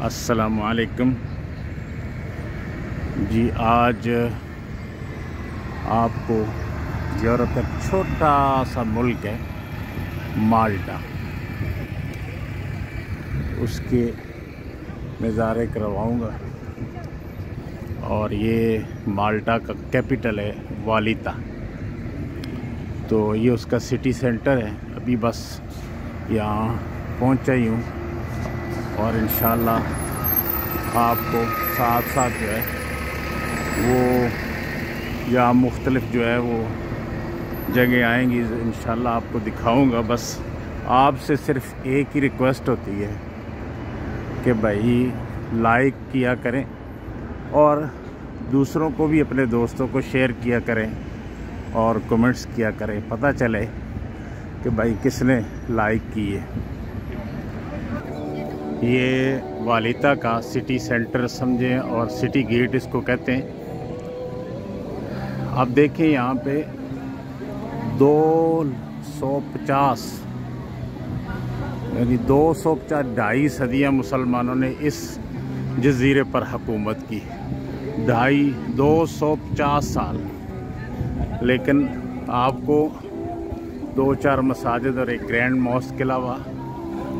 अस्सलामुअलैकुम जी। आज आपको यूरोप का छोटा सा मुल्क है माल्टा, उसके नज़ारे करवाऊँगा। और ये माल्टा का कैपिटल है वालिता, तो ये उसका सिटी सेंटर है। अभी बस यहाँ पहुँचा ही हूँ और इंशाल्लाह आपको साथ साथ जो है वो या मुख्तलिफ जो है वो जगह आएंगी, इंशाल्लाह आपको दिखाऊंगा। बस आपसे सिर्फ एक ही रिक्वेस्ट होती है कि भाई लाइक किया करें और दूसरों को भी, अपने दोस्तों को शेयर किया करें और कमेंट्स किया करें, पता चले कि भाई किसने लाइक की है। ये वालिता का सिटी सेंटर समझें और सिटी गेट इसको कहते हैं। आप देखें यहाँ पे 250 यानी 250 ढाई सदियाँ मुसलमानों ने इस जजीरे पर हुकूमत की, 250 साल। लेकिन आपको 2-4 मसाजिद और एक ग्रैंड मॉस्क के अलावा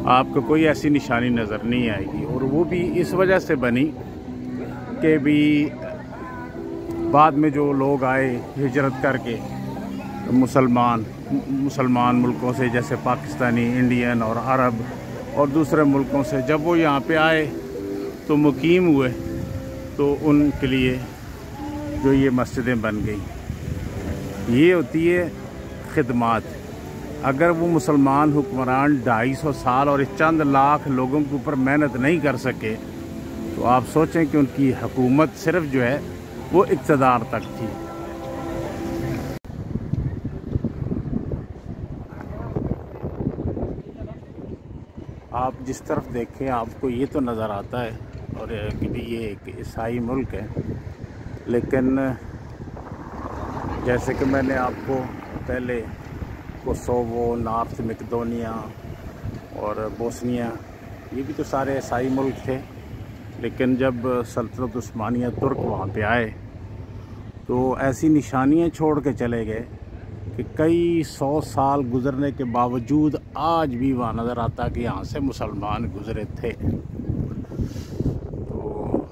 आपको कोई ऐसी निशानी नज़र नहीं आएगी। और वो भी इस वजह से बनी कि भी बाद में जो लोग आए हिजरत करके, मुसलमान मुल्कों से, जैसे पाकिस्तानी, इंडियन और अरब और दूसरे मुल्कों से, जब वो यहाँ पे आए तो मुकीम हुए, तो उनके लिए जो ये मस्जिदें बन गई। ये होती है खिदमात। अगर वो मुसलमान हुक्मरान 250 साल और चंद लाख लोगों के ऊपर मेहनत नहीं कर सके, तो आप सोचें कि उनकी हुकूमत सिर्फ जो है वो इक़्तिदार तक थी। आप जिस तरफ देखें आपको ये तो नज़र आता है और कि भी ये एक ईसाई मुल्क है, लेकिन जैसे कि मैंने आपको पहले कोसोवो, नॉर्थ मैकेडोनिया और बोस्निया, ये भी तो सारे ईसाई मुल्क थे। लेकिन जब सल्तनत उस्मानिया तुर्क वहाँ पे आए तो ऐसी निशानियाँ छोड़ के चले गए कि कई 100 साल गुज़रने के बावजूद आज भी वहाँ नज़र आता कि यहाँ से मुसलमान गुज़रे थे। तो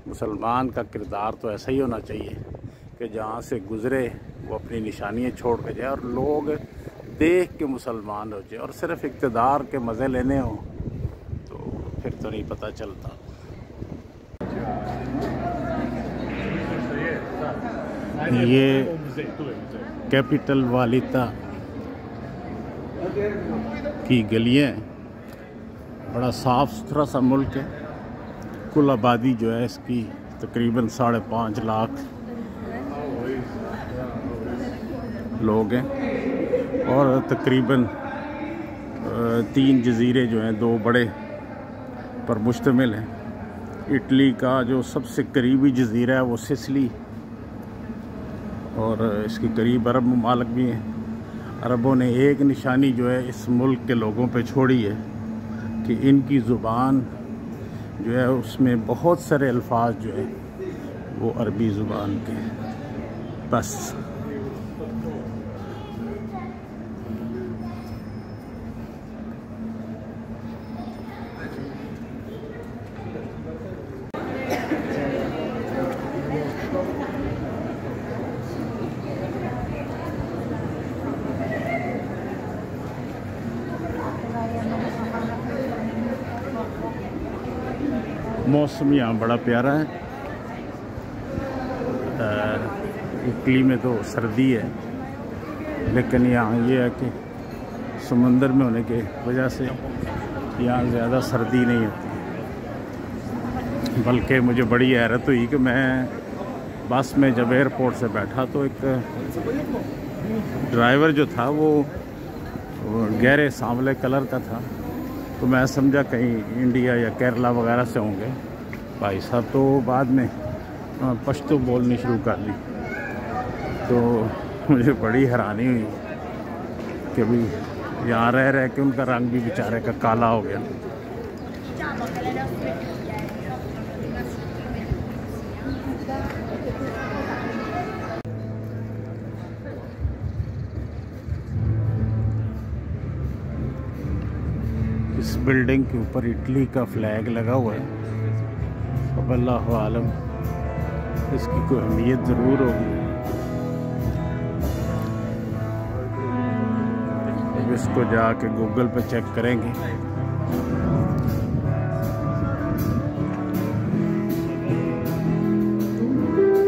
मुसलमान का किरदार तो ऐसा ही होना चाहिए कि जहाँ से गुज़रे वो अपनी निशानियाँ छोड़ के जाए और लोग देख के मुसलमान हो जाए। और सिर्फ इक़्तिदार के मज़े लेने हो तो फिर तो नहीं पता चलता। ये कैपिटल वालिता की गलियाँ, बड़ा साफ़ सुथरा सा मुल्क है। कुल आबादी जो है इसकी तकरीबन 5.5 लाख लोग हैं और तकरीबन 3 जजीरे जो हैं, 2 बड़े पर मुश्तमिल हैं। इटली का जो सबसे करीबी जजीरा है वो सिसिली, और इसके करीब अरब ममालिक भी हैं। अरबों ने एक निशानी जो है इस मुल्क के लोगों पे छोड़ी है कि इनकी ज़ुबान जो है उसमें बहुत सारे अल्फाज जो है वो अरबी ज़ुबान के बस। मौसम यहाँ बड़ा प्यारा है। इटली में तो सर्दी है, लेकिन यहाँ ये है कि समंदर में होने के वजह से यहाँ ज़्यादा सर्दी नहीं होती। बल्कि मुझे बड़ी हैरत हुई कि मैं बस में जब एयरपोर्ट से बैठा तो एक ड्राइवर जो था वो गहरे सांवले कलर का था, तो मैं समझा कहीं इंडिया या केरला वगैरह से होंगे भाई साहब। तो बाद में पश्तो बोलनी शुरू कर दी, तो मुझे बड़ी हैरानी हुई कि भाई यहाँ रह के उनका रंग भी बेचारे का काला हो गया। इस बिल्डिंग के ऊपर इटली का फ्लैग लगा हुआ है। अब अल्लाह आलम इसकी कोई अहमियत ज़रूर होगी। अब इसको जाके गूगल पे चेक करेंगे।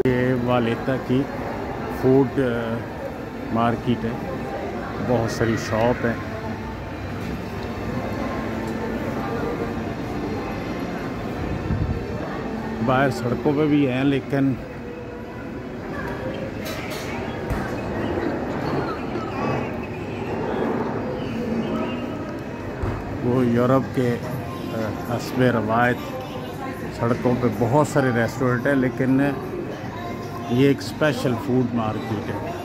ये वालेता की फूड मार्केट है, बहुत सारी शॉप है। बाहर सड़कों पे भी हैं, लेकिन वो यूरोप के हस्ब रवायत सड़कों पे बहुत सारे रेस्टोरेंट हैं, लेकिन ये एक स्पेशल फूड मार्केट है।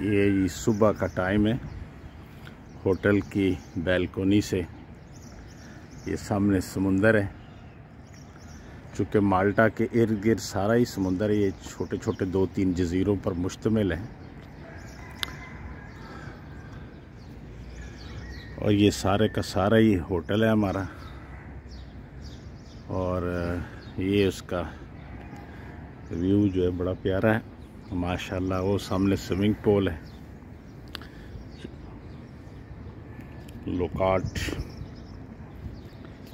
ये सुबह का टाइम है। होटल की बैल्कोनी से ये सामने समुंदर है। चूँकि माल्टा के इर्द गिर्द सारा ही समुंदर है, ये छोटे छोटे 2-3 जजीरों पर मुश्तमिल है। और ये सारे का सारा ही होटल है हमारा। और ये उसका व्यू जो है बड़ा प्यारा है माशाल्लाह। वो सामने स्विमिंग पूल है। लोकाट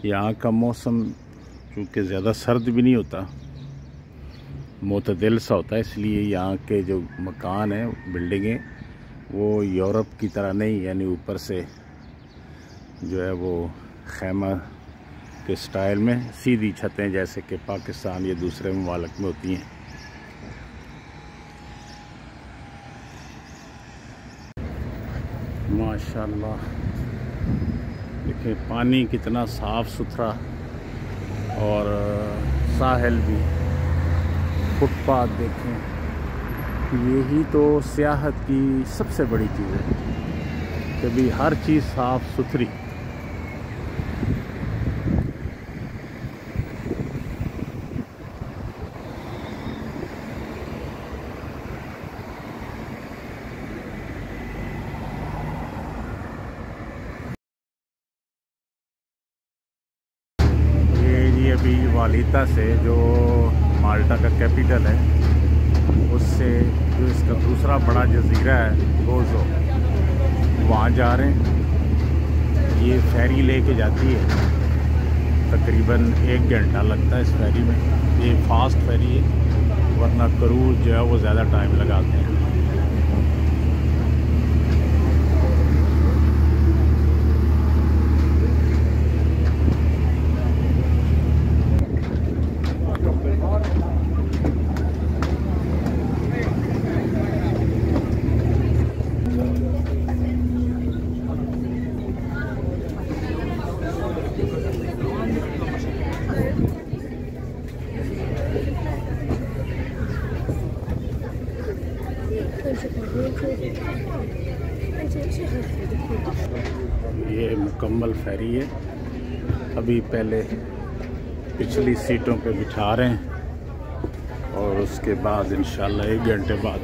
यहाँ का मौसम चूँकि ज़्यादा सर्द भी नहीं होता, मुतदिल सा होता है, इसलिए यहाँ के जो मकान हैं, बिल्डिंगें, वो यूरोप की तरह नहीं, यानी ऊपर से जो है वो खैमा के स्टाइल में सीधी छतें जैसे कि पाकिस्तान या दूसरे ममालिक में होती हैं। माशाल्लाह देखिए पानी कितना साफ़ सुथरा, और साहिल भी, फुटपाथ देखें। यही तो सियाहत की सबसे बड़ी चीज़ है कि भी हर चीज़ साफ़ सुथरी। अभी वालिता से, जो माल्टा का कैपिटल है, उससे जो इसका दूसरा बड़ा जजीरा है गोज़ो, वहाँ जा रहे हैं। ये फेरी लेके जाती है, तकरीबन 1 घंटा लगता है इस फेरी में। ये फास्ट फेरी है, वरना क्रूज़ जो है वो ज़्यादा टाइम लगाते हैं। ये मुकम्मल फेरी है। अभी पहले पिछली सीटों पे बिठा रहे हैं और उसके बाद इंशाल्लाह 1 घंटे बाद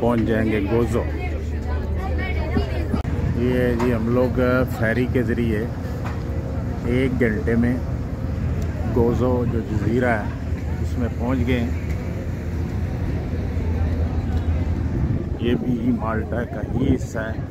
पहुंच जाएंगे गोज़ो। ये जी हम लोग फेरी के ज़रिए 1 घंटे में गोज़ो जो जज़ीरा है उसमें पहुंच गए। ये भी माल्टा का ही हिस्सा है।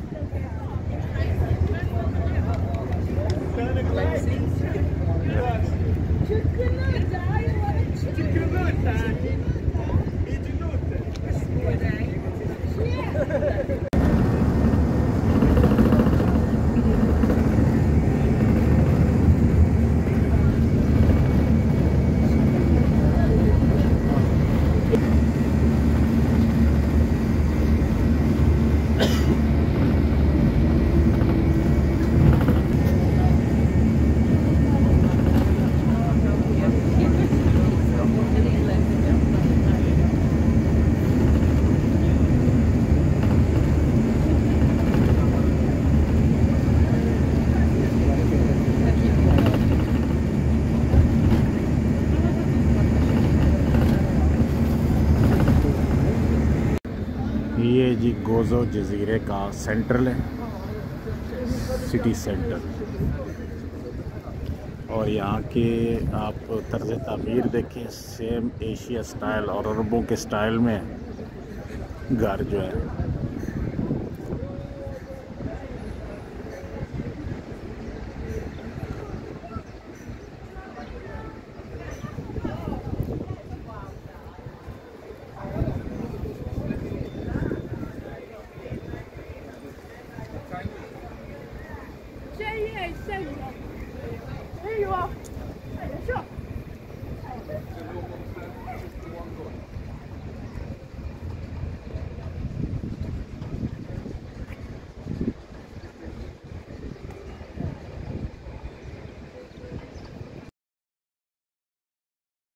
गोज़ो जज़ीरे का सेंट्रल है, सिटी सेंटर। और यहाँ के आप तर्ज तामीर देखें, सेम एशिया स्टाइल और अरबों के स्टाइल में घर जो है